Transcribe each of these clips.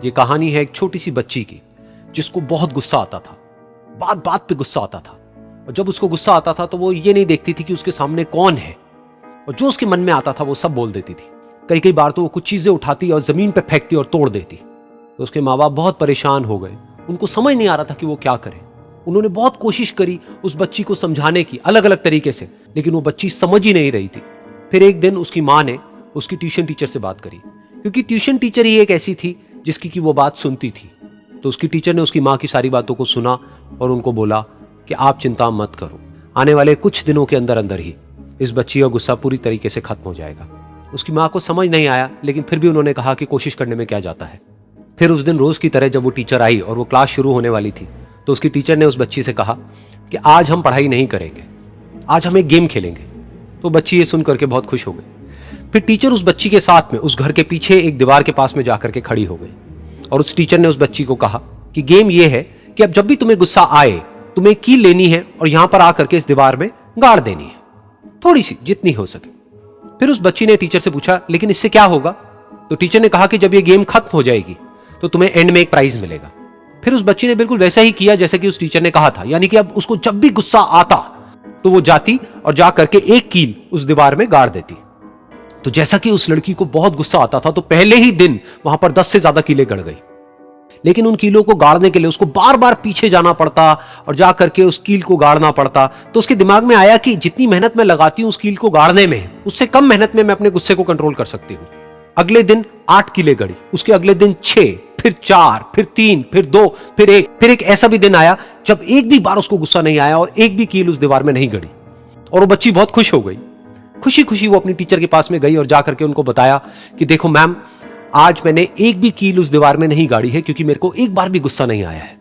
ये कहानी है एक छोटी सी बच्ची की जिसको बहुत गुस्सा आता था, बात बात पे गुस्सा आता था। और जब उसको गुस्सा आता था तो वो ये नहीं देखती थी कि उसके सामने कौन है, और जो उसके मन में आता था वो सब बोल देती थी। कई कई बार तो वो कुछ चीजें उठाती और जमीन पे फेंकती और तोड़ देती। तो उसके माँ बाप बहुत परेशान हो गए, उनको समझ नहीं आ रहा था कि वो क्या करे। उन्होंने बहुत कोशिश करी उस बच्ची को समझाने की अलग अलग तरीके से, लेकिन वो बच्ची समझ ही नहीं रही थी। फिर एक दिन उसकी माँ ने उसकी ट्यूशन टीचर से बात करी, क्योंकि ट्यूशन टीचर ही एक ऐसी थी जिसकी कि वो बात सुनती थी। तो उसकी टीचर ने उसकी माँ की सारी बातों को सुना और उनको बोला कि आप चिंता मत करो, आने वाले कुछ दिनों के अंदर अंदर ही इस बच्ची का गुस्सा पूरी तरीके से खत्म हो जाएगा। उसकी माँ को समझ नहीं आया, लेकिन फिर भी उन्होंने कहा कि कोशिश करने में क्या जाता है। फिर उस दिन रोज की तरह जब वो टीचर आई और वो क्लास शुरू होने वाली थी, तो उसकी टीचर ने उस बच्ची से कहा कि आज हम पढ़ाई नहीं करेंगे, आज हम एक गेम खेलेंगे। तो बच्ची ये सुन करके बहुत खुश हो गई। फिर टीचर उस बच्ची के साथ में उस घर के पीछे एक दीवार के पास में जाकर के खड़ी हो गई, और उस टीचर ने उस बच्ची को कहा कि गेम ये है कि अब जब भी तुम्हें गुस्सा आए, तुम्हें कील लेनी है और यहां पर आकर के इस दीवार में गाड़ देनी है, थोड़ी सी, जितनी हो सके। फिर उस बच्ची ने टीचर से पूछा, लेकिन इससे क्या होगा? तो टीचर ने कहा कि जब ये गेम खत्म हो जाएगी तो तुम्हें एंड में एक प्राइज मिलेगा। फिर उस बच्ची ने बिल्कुल वैसा ही किया जैसे कि उस टीचर ने कहा था, यानी कि अब उसको जब भी गुस्सा आता तो वो जाती और जा करके एक कील उस दीवार में गाड़ देती। तो जैसा कि उस लड़की को बहुत गुस्सा आता था, तो पहले ही दिन वहां पर 10 से ज्यादा कीलें गड़ गई। लेकिन उन कीलों को गाड़ने के लिए उसको बार बार पीछे जाना पड़ता और जा करके उस कील को गाड़ना पड़ता। तो उसके दिमाग में आया कि जितनी मेहनत मैं लगाती हूं उस कील को गाड़ने में, उससे कम मेहनत में मैं अपने गुस्से को कंट्रोल कर सकती हूं। अगले दिन 8 कीलें गड़ी, उसके अगले दिन 6, फिर 4, फिर 3, फिर 2, फिर 1। फिर एक ऐसा भी दिन आया जब एक भी बार उसको गुस्सा नहीं आया और एक भी कील उस दीवार में नहीं गड़ी, और वो बच्ची बहुत खुश हो गई। खुशी खुशी वो अपनी टीचर के पास में गई और जाकर के उनको बताया कि देखो मैम, आज मैंने एक भी कील उस दीवार में नहीं गाड़ी है, क्योंकि मेरे को एक बार भी गुस्सा नहीं आया है।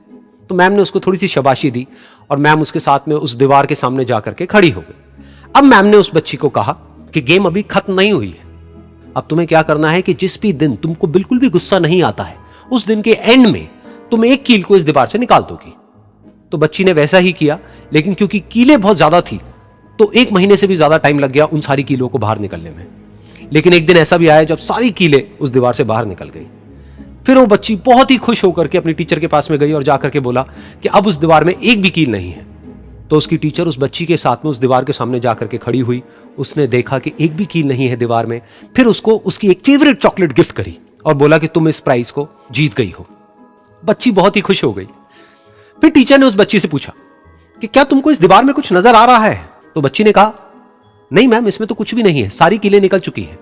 तो मैम ने उसको थोड़ी सी शाबाशी दी और मैम उसके साथ में उस दीवार के सामने जाकर के खड़ी हो गई। अब मैम ने उस बच्ची को कहा कि गेम अभी खत्म नहीं हुई है, अब तुम्हें क्या करना है कि जिस भी दिन तुमको बिल्कुल भी गुस्सा नहीं आता है, उस दिन के एंड में तुम एक कील को इस दीवार से निकाल दोगी। तो बच्ची ने वैसा ही किया, लेकिन क्योंकि कीलें बहुत ज्यादा थी तो 1 महीने से भी ज्यादा टाइम लग गया उन सारी कीलों को बाहर निकलने में। लेकिन एक दिन ऐसा भी आया जब सारी कीलें उस दीवार से बाहर निकल गई। फिर वो बच्ची बहुत ही खुश होकर के अपनी टीचर के पास में गई और जाकर के बोला कि अब उस दीवार में एक भी कील नहीं है। तो उसकी टीचर उस बच्ची के साथ में उस दीवार के सामने जाकर के खड़ी हुई। उसने देखा कि एक भी कील नहीं है दीवार में। फिर उसको उसकी एक फेवरेट चॉकलेट गिफ्ट करी और बोला कि तुम इस प्राइज को जीत गई हो। बच्ची बहुत ही खुश हो गई। फिर टीचर ने उस बच्ची से पूछा कि क्या तुमको इस दीवार में कुछ नजर आ रहा है? तो बच्ची ने कहा, नहीं मैम, इसमें तो कुछ भी नहीं है, सारी कीलें निकल चुकी हैं।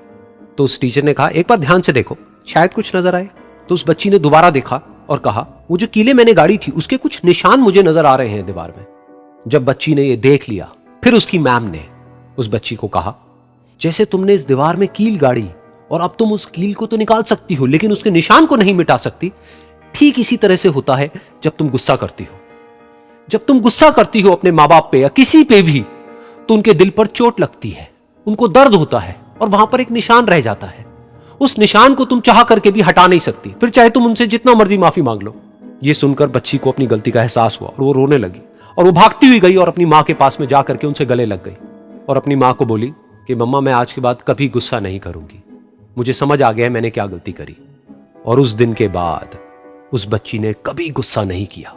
तो उस टीचर ने कहा, एक बार ध्यान से देखो, शायद कुछ नजर आए। तो उस बच्ची ने दोबारा देखा और कहा, वो जो कीलें मैंने गाड़ी थी उसके कुछ निशान मुझे नजर आ रहे हैं दीवार में। जब बच्ची ने ये देख लिया, फिर उसकी मैम ने उस बच्ची को कहा, जैसे तुमने इस दीवार में कील गाड़ी और अब तुम उस कील को तो निकाल सकती हो लेकिन उसके निशान को नहीं मिटा सकती, ठीक इसी तरह से होता है जब तुम गुस्सा करती हो। जब तुम गुस्सा करती हो अपने माँ बाप पे या किसी पे भी, तो उनके दिल पर चोट लगती है, उनको दर्द होता है और वहां पर एक निशान रह जाता है। उस निशान को तुम चाह करके भी हटा नहीं सकती, फिर चाहे तुम उनसे जितना मर्जी माफी मांग लो। ये सुनकर बच्ची को अपनी गलती का एहसास हुआ और वो रोने लगी और वो भागती हुई गई और अपनी माँ के पास में जाकर के उनसे गले लग गई और अपनी माँ को बोली कि मम्मा, मैं आज के बाद कभी गुस्सा नहीं करूंगी, मुझे समझ आ गया है मैंने क्या गलती करी। और उस दिन के बाद उस बच्ची ने कभी गुस्सा नहीं किया।